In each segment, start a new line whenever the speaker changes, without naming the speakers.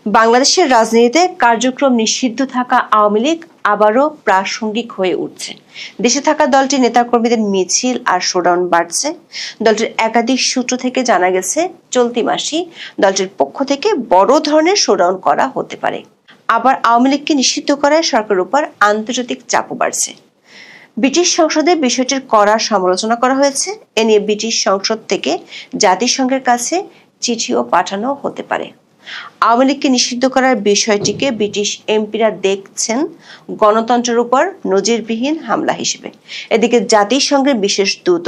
বাংলাদেশের রাজনীতিতে কার্যক্রম নিষিদ্ধ থাকা আওয়ামী লীগ আবারও প্রাসঙ্গিক হয়ে উঠছে। দেশে থাকা দলটির নেতাকর্মীদের মিছিল আর শোডাউন বাড়ছে। দলটির একাধিক সূত্র থেকে জানা গেছে, চলতি মাসেই দলটির পক্ষ থেকে বড় ধরনের শোডাউন করা হতে পারে। আবার আওয়ামী লীগকে নিষিদ্ধ করায় সরকারের উপর আন্তর্জাতিক চাপও বাড়ছে। ব্রিটিশ সংসদে বিষয়টির কড়া সমালোচনা করা হয়েছে। এ নিয়ে ব্রিটিশ সংসদ থেকে জাতিসংঘের কাছে চিঠিও পাঠানো হতে পারে। আওয়ামী লীগকে নিষিদ্ধ করার বিষয়টিকে ব্রিটিশ এমপিরা দেখছেন গণতন্ত্রের উপর নজিরবিহীন হামলা হিসেবে। এদিকে জাতিসংঘের বিশেষ দূত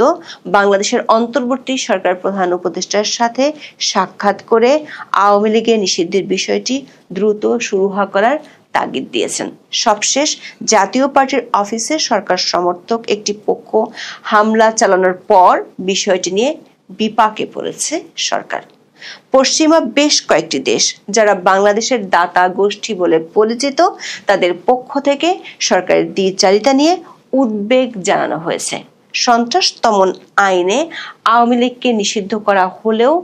বাংলাদেশের অন্তর্বর্তী সরকার প্রধান উপদেষ্টার সাথে সাক্ষাৎ করে আওয়ামী লীগের নিষিদ্ধের বিষয়টি দ্রুত শুরু করার তাগিদ দিয়েছেন। সবশেষ জাতীয় পার্টির অফিসে সরকার সমর্থক একটি পক্ষ হামলা চালানোর পর বিষয়টি নিয়ে বিপাকে পড়েছে সরকার। পশ্চিমা বেশ কয়েকটি দেশ যারা বাংলাদেশের দাতা গোষ্ঠী বলে পরিচিত, তাদের পক্ষ থেকে সরকারের দ্বিচারিতা নিয়ে উদ্বেগ জানানো হয়েছে। সন্ত্রাস দমন আইনে আওয়ামী লীগকে নিষিদ্ধ করা হলেও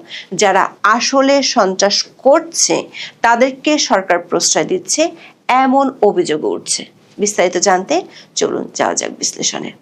যারা আসলে সন্ত্রাস করছে তাদেরকে সরকার প্রশ্রয় দিচ্ছে, এমন অভিযোগ উঠছে। বিস্তারিত জানতে চলুন যাওয়া যাক বিশ্লেষণে।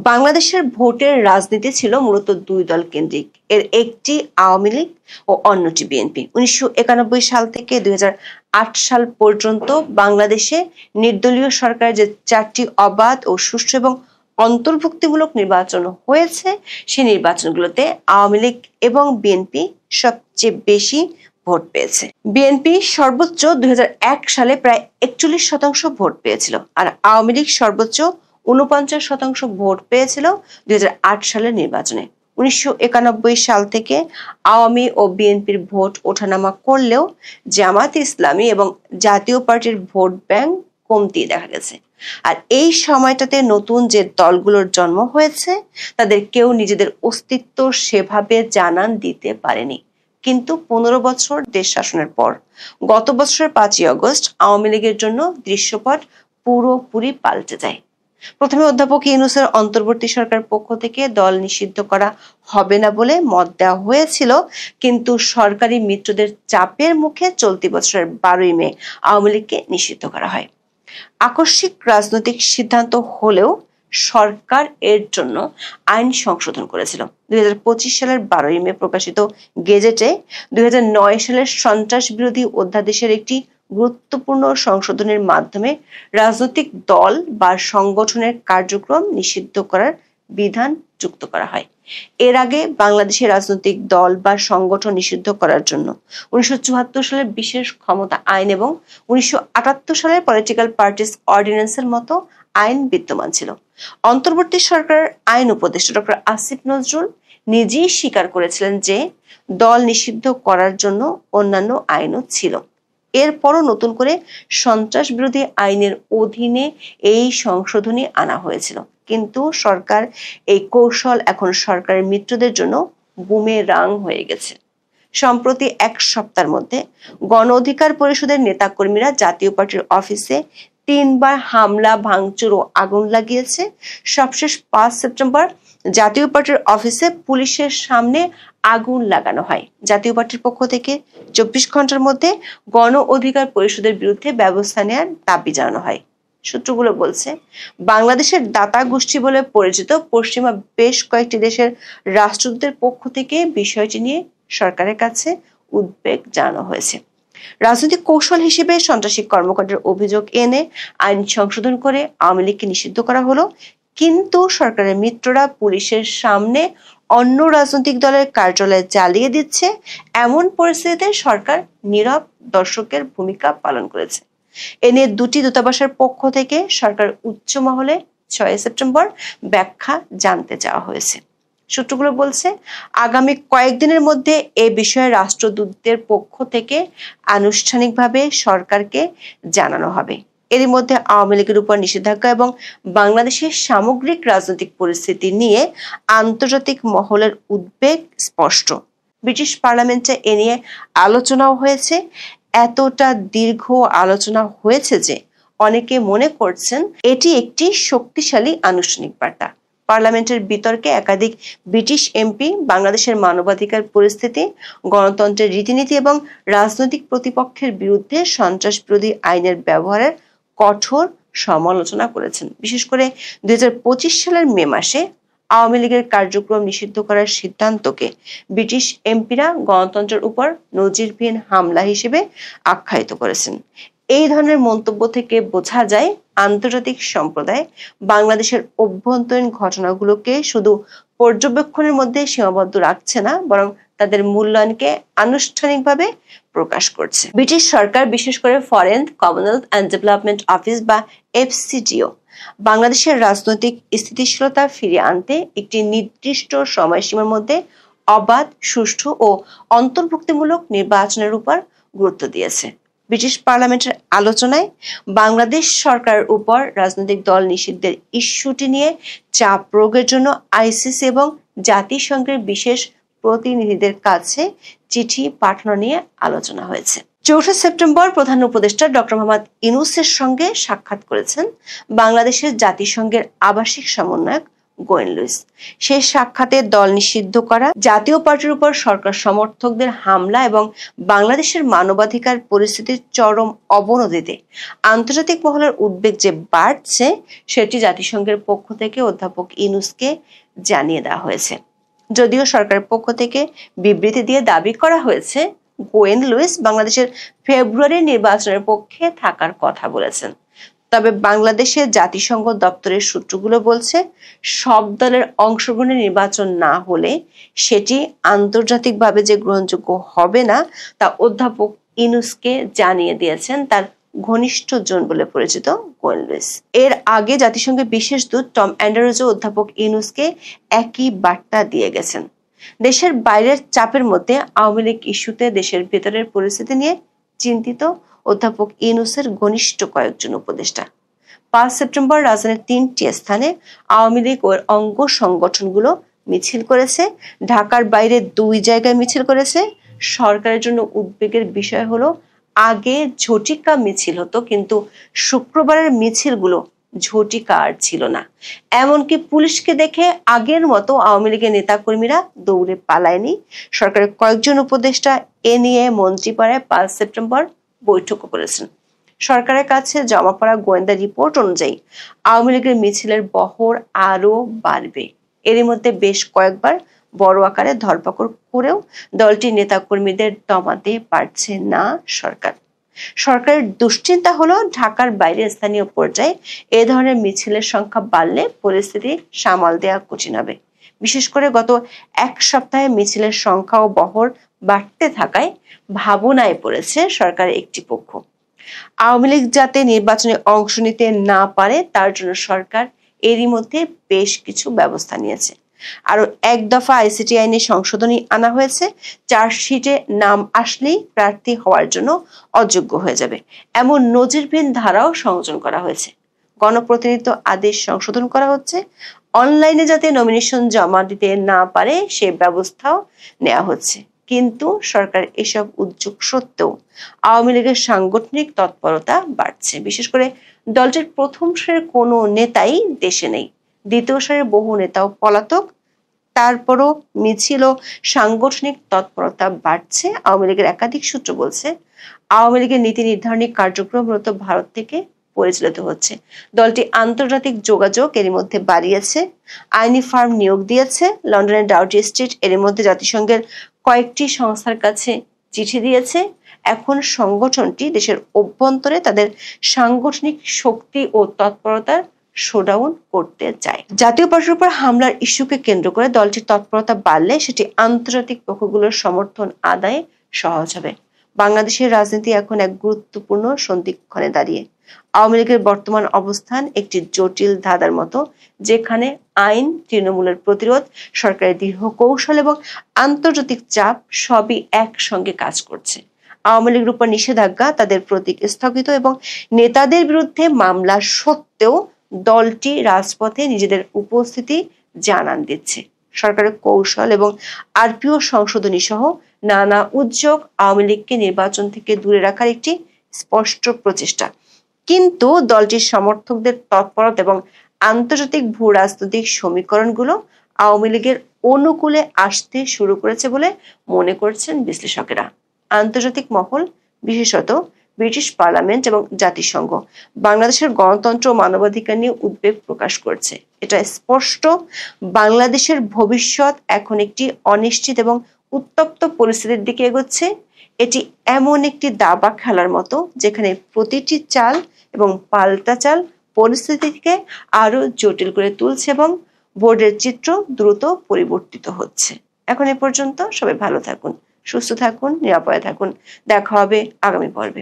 বাংলাদেশের ভোটের রাজনীতি ছিল মূলত দুই দল কেন্দ্রিক। এর একটি আওয়ামী লীগ ও অন্যটি বিএনপি। 1991 সাল থেকে 2008 সাল পর্যন্ত বাংলাদেশে নির্দলীয় সরকারের যে 4টি অবাধ ও সুষ্ঠু এবং অন্তর্ভুক্তিমূলক নির্বাচন হয়েছে, সেই নির্বাচনগুলোতে আওয়ামী লীগ এবং বিএনপি সবচেয়ে বেশি ভোট পেয়েছে। বিএনপি সর্বোচ্চ 2001 সালে প্রায় 41% ভোট পেয়েছিল, আর আওয়ামী লীগ সর্বোচ্চ 49% ভোট পেয়েছিল 2008 সালের নির্বাচনে। 1991 সাল থেকে আওয়ামী ও বিএনপির ভোট ওঠানামা করলেও জামাত ইসলামী এবং জাতীয় পার্টির ভোট ব্যাংক কমতি দেখা গেছে। আর এই সময়টাতে নতুন যে দলগুলোর জন্ম হয়েছে, তাদের কেউ নিজেদের অস্তিত্ব সেভাবে জানান দিতে পারেনি। কিন্তু 15 বছর দেশ শাসনের পর গত বছরের 5ই আগস্ট আওয়ামী লীগের জন্য দৃশ্যপট পুরোপুরি পাল্টে যায়। প্রথমে অধ্যাপক ইউনূসের অন্তর্বর্তী সরকার পক্ষ থেকে দল নিষিদ্ধ করা হবে না বলে মত দেওয়া হয়েছিল, কিন্তু সরকারি মিত্রদের চাপের মুখে চলতি বছরের 12ই মে আওয়ামী লীগকে নিষিদ্ধ করা হয়। আকস্মিক রাজনৈতিক সিদ্ধান্ত হলেও সরকার এর জন্য আইন সংশোধন করেছিল। 2025 সালের 12ই মে প্রকাশিত গেজেটে 2009 সালের সন্ত্রাস বিরোধী অধ্যাদেশের একটি গুরুত্বপূর্ণ সংশোধনের মাধ্যমে রাজনৈতিক দল বা সংগঠনের কার্যক্রম নিষিদ্ধ করার বিধান যুক্ত করা হয়। এর আগে বাংলাদেশের রাজনৈতিক দল বা সংগঠন নিষিদ্ধ করার জন্য 1974 সালের বিশেষ ক্ষমতা আইন এবং 1978 সালের পলিটিক্যাল পার্টিস অর্ডিন্যান্সের মতো আইন বিদ্যমান ছিল। অন্তর্বর্তী সরকারের আইন উপদেষ্টা ডক্টর আসিফ নজরুল নিজেই স্বীকার করেছিলেন যে দল নিষিদ্ধ করার জন্য অন্যান্য আইনও ছিল। এরপরও নতুন করে সন্ত্রাস বিরোধী আইনের অধীনে এই সংশোধনী আনা হয়েছিল, কিন্তু সরকার এই কৌশল এখন সরকারের মিত্রদের জন্য বুমেরাং হয়ে গেছে। সম্প্রতি এক সপ্তাহের মধ্যে গণ অধিকার পরিষদের নেতাকর্মীরা জাতীয় পার্টির অফিসে 3 বার হামলা, ভাঙচুর ও আগুন লাগিয়েছে। সবশেষ 5 সেপ্টেম্বর জাতীয় পার্টির অফিসে পুলিশের সামনে আগুন লাগানো হয়। জাতীয় পার্টির পক্ষ থেকে 24 ঘন্টার মধ্যে গণ অধিকার পরিষদের বিরুদ্ধে ব্যবস্থা নেওয়ার দাবি জানানো হয়। সূত্রগুলো বলছে, বাংলাদেশের দাতা গোষ্ঠী বলে পরিচিত পশ্চিমা বেশ কয়েকটি দেশের রাষ্ট্রদূতের পক্ষ থেকে বিষয়টি নিয়ে সরকারের কাছে উদ্বেগ জানানো হয়েছে। রাজনৈতিক কৌশল হিসেবে সন্ত্রাসী কর্মকাণ্ডের অভিযোগ এনে আইন সংশোধন করে আওয়ামী লীগকে নিষিদ্ধ করা হলো, কিন্তু সরকারের মিত্ররা পুলিশের সামনে অন্য রাজনৈতিক দলের কার্যালয় জ্বালিয়ে দিচ্ছে। এমন পরিস্থিতিতে সরকার নীরব দর্শকের ভূমিকা পালন করেছে। এ নিয়ে দুটি দূতাবাসের পক্ষ থেকে সরকার উচ্চ মহলে 6 সেপ্টেম্বর ব্যাখ্যা জানতে চাওয়া হয়েছে। সূত্রগুলো বলছে, আগামী কয়েকদিনের মধ্যে এ বিষয়ে রাষ্ট্রদূতদের পক্ষ থেকে আনুষ্ঠানিকভাবে সরকারকে জানানো হবে। এরই মধ্যে আওয়ামী লীগের উপর নিষেধাজ্ঞা এবং বাংলাদেশের সামগ্রিক রাজনৈতিক পরিস্থিতি নিয়ে আন্তর্জাতিক মহলের উদ্বেগ স্পষ্ট। ব্রিটিশ পার্লামেন্টে এ নিয়ে আলোচনাও হয়েছে। এতটা দীর্ঘ আলোচনা হয়েছে যে অনেকে মনে করছেন এটি একটি শক্তিশালী আনুষ্ঠানিক বার্তা। পার্লামেন্টের বিতর্কে একাধিক ব্রিটিশ এমপি বাংলাদেশের মানবাধিকার পরিস্থিতি, গণতন্ত্রের রীতিনীতি এবং রাজনৈতিক প্রতিপক্ষের বিরুদ্ধে সন্ত্রাস বিরোধী আইনের ব্যবহারের কঠোর সমালোচনা করেছেন। বিশেষ করে 2025 সালের মে মাসে আওয়ামী লীগের কার্যক্রম নিষিদ্ধ করার সিদ্ধান্তকে ব্রিটিশ এমপিরা গণতন্ত্রের উপর নজিরবিহীন হামলা হিসেবে আখ্যায়িত করেছেন। এই ধরনের মন্তব্য থেকে বোঝা যায় আন্তর্জাতিক সম্প্রদায় বাংলাদেশের অভ্যন্তরীণ ঘটনাগুলোকে শুধু পর্যবেক্ষণের মধ্যে সীমাবদ্ধ রাখছে না, বরং তাদের মূল্যায়নকে আনুষ্ঠানিকভাবে প্রকাশ করছে। ব্রিটিশ সরকার, বিশেষ করে foreign, Commonwealth and development office বা FCDO, বাংলাদেশের রাজনৈতিক স্থিতিশীলতা ফিরিয়ে আনতে একটি নির্দিষ্ট সময়সীমার মধ্যে অবাধ, সুষ্ঠু ও অন্তর্ভুক্তিমূলক নির্বাচনের উপর গুরুত্ব দিয়েছে। ব্রিটিশ পার্লামেন্টের আলোচনায় বাংলাদেশ সরকারের উপর রাজনৈতিক দল নিষিদ্ধের ইস্যুটি নিয়ে চাপ প্রয়োগের জন্য ICC এবং জাতিসংঘের বিশেষ প্রতিনিধিদের কাছে চিঠি পাঠানো নিয়ে আলোচনা হয়েছে। 4 সেপ্টেম্বর প্রধান উপদেষ্টা ডক্টর মোহাম্মদ ইউনূসের সঙ্গে সাক্ষাৎ করেছেন বাংলাদেশের জাতিসংঘের আবাসিক সমন্বয়ক গোয়েন লুইস। সেই সাক্ষাতে দল নিষিদ্ধ করা, জাতীয় পার্টির উপর সরকার সমর্থকদের হামলা এবং বাংলাদেশের মানবাধিকার পরিস্থিতির চরম অবনতিতে আন্তর্জাতিক মহলের উদ্বেগ যে বাড়ছে, সেটি জাতিসংঘের পক্ষ থেকে অধ্যাপক ইউনূসকে জানিয়ে দেওয়া হয়েছে। যদিও সরকারের পক্ষ থেকে বিবৃতি দিয়ে দাবি করা হয়েছে গোয়েন লুইস বাংলাদেশের ফেব্রুয়ারি নির্বাচনের পক্ষে থাকার কথা বলেছেন, তবে বাংলাদেশের জাতিসংঘ দপ্তরের সূত্রগুলো বলছে সব দলের অংশগ্রহণে নির্বাচন না হলে সেটি আন্তর্জাতিকভাবে যে গ্রহণযোগ্য হবে না তা অধ্যাপক ইউনূসকে জানিয়ে দিয়েছেন তার ঘনিষ্ঠ জন বলে পরিচিত গোয়েন লুইস। এর আগে জাতিসংঘের বিশেষ দূত টম অ্যান্ডারসও অধ্যাপক ইউনূসকে একই বার্তা দিয়ে গেছেন। দেশের বাইরের চাপের মধ্যে আওয়ামী লীগ ইস্যুতে দেশের ভেতরের পরিস্থিতি নিয়ে চিন্তিত অধ্যাপক ইউনূসের ঘনিষ্ঠ কয়েকজন উপদেষ্টা। 5 সেপ্টেম্বর রাজধানীর 3টি স্থানে আওয়ামী লীগ ও অঙ্গ সংগঠনগুলো মিছিল করেছে। ঢাকার বাইরে 2 জায়গায় মিছিল করেছে। সরকারের জন্য উদ্বেগের বিষয় হলো, আগে ঝটিকা মিছিল হতো, কিন্তু শুক্রবারের মিছিলগুলো ঝটিকা আর ছিল না। এমনকি পুলিশকে দেখে আগের মতো আওয়ামী লীগের নেতাকর্মীরা দৌড়ে পালায়নি। সরকারের কয়েকজন উপদেষ্টা এ নিয়ে মন্ত্রীপাড়ায় 5 সেপ্টেম্বর বৈঠকও করেছেন। সরকারের কাছে জমা পড়া গোয়েন্দা রিপোর্ট অনুযায়ী আওয়ামী লীগের মিছিলের বহর আরো বাড়বে। এরই মধ্যে বেশ কয়েকবার বড় আকারে ধরপাকড় করেও দলটির নেতাকর্মীদের দমাতে পারছে না সরকার। সরকারের দুশ্চিন্তা হলো, ঢাকার বাইরে স্থানীয় পর্যায়ে এ ধরনের মিছিলের সংখ্যা বাড়লে পরিস্থিতি সামাল দেওয়া কঠিন হবে। বিশেষ করে গত 1 সপ্তাহে মিছিলের সংখ্যা ও বহর বাড়তে থাকায় ভাবনায় পড়েছে সরকারের একটি পক্ষ। আওয়ামী লীগ যাতে নির্বাচনে অংশ নিতে না পারে তার জন্য সরকার এরই মধ্যে বেশ কিছু ব্যবস্থা নিয়েছে। আরো 1 দফা ICT আইনে সংশোধনী আনা হয়েছে। চার্জশিটে নাম আসলেই প্রার্থী হওয়ার জন্য অযোগ্য হয়ে যাবে এমন নজিরবিহীন ধারাও সংযোজন করা হয়েছে। গণপ্রতিনিধিত্ব আদেশ সংশোধন করা হচ্ছে। অনলাইনে যাতে নমিনেশন জমা দিতে না পারে সে ব্যবস্থাও নেওয়া হচ্ছে। কিন্তু সরকার এসব উদ্যোগ সত্ত্বেও আওয়ামী লীগের সাংগঠনিক তৎপরতা বাড়ছে। বিশেষ করে দলটির প্রথম সারির কোনো নেতাই দেশে নেই। দ্বিতীয় সারির বহু নেতাও পলাতক। তারপরও মিছিল ও সাংগঠনিক তৎপরতা বাড়ছে। আওয়ামী লীগের একাধিক সূত্র বলছে, আওয়ামী লীগের নীতি নির্ধারণী কার্যক্রম মূলত ভারত থেকে পরিচালিত হচ্ছে। দলটি আন্তর্জাতিক যোগাযোগ এর মধ্যে বাড়িয়েছে, আইনি ফার্ম নিয়োগ দিয়েছে। লন্ডনের ডাউটি স্ট্রিট এর মধ্যে জাতিসংঘের কয়েকটি সংস্থার কাছে চিঠি দিয়েছে। এখন সংগঠনটি দেশের অভ্যন্তরে তাদের সাংগঠনিক শক্তি ও তৎপরতার শোডাউন করতে চায়। জাতীয় পার্টির উপর হামলার ইস্যুকে কেন্দ্র করে দলটির তৎপরতা বাড়লে সেটি আন্তর্জাতিক পক্ষগুলোর সমর্থন আদায়ে সহজ হবে। বাংলাদেশের রাজনীতি এখন এক গুরুত্বপূর্ণ সন্ধিক্ষণে দাঁড়িয়ে। আওয়ামী লীগের বর্তমান অবস্থান একটি জটিল ধাঁধার মতো, যেখানে আইন, তৃণমূলের প্রতিরোধ, সরকারের দীর্ঘ কৌশল এবং আন্তর্জাতিক চাপ সবই একসঙ্গে কাজ করছে। আওয়ামী লীগের উপর নিষেধাজ্ঞা, তাদের প্রতীক স্থগিত এবং নেতাদের বিরুদ্ধে মামলা সত্ত্বেও দলটি রাজপথে নিজেদের উপস্থিতি জানান দিচ্ছে। সরকারের কৌশল এবং আরপিও সংশোধনী সহ নানা উদ্যোগ আওয়ামী লীগকে নির্বাচন থেকে দূরে রাখার একটি স্পষ্ট প্রচেষ্টা। কিন্তু দলটির সমর্থকদের তৎপরতা এবং আন্তর্জাতিক ভূ রাজনৈতিক সমীকরণগুলো আওয়ামী লীগের অনুকূলে আসতে শুরু করেছে বলে মনে করছেন বিশ্লেষকেরা। আন্তর্জাতিক মহল, বিশেষত ব্রিটিশ পার্লামেন্ট এবং জাতিসংঘ বাংলাদেশের গণতন্ত্র ও মানবাধিকার নিয়ে উদ্বেগ প্রকাশ করছে। এটা স্পষ্ট, বাংলাদেশের ভবিষ্যৎ এখন একটি অনিশ্চিত এবং উত্তপ্ত পরিস্থিতির দিকে এগোচ্ছে। এটি এমন একটি দাবা খেলার মতো যেখানে প্রতিটি চাল এবং পাল্টা চাল পরিস্থিতিকে আরো জটিল করে তুলছে এবং বোর্ডের চিত্র দ্রুত পরিবর্তিত হচ্ছে। এখন এ পর্যন্ত, সবাই ভালো থাকুন, সুস্থ থাকুন, নিরাপদে থাকুন। দেখা হবে আগামী পর্বে।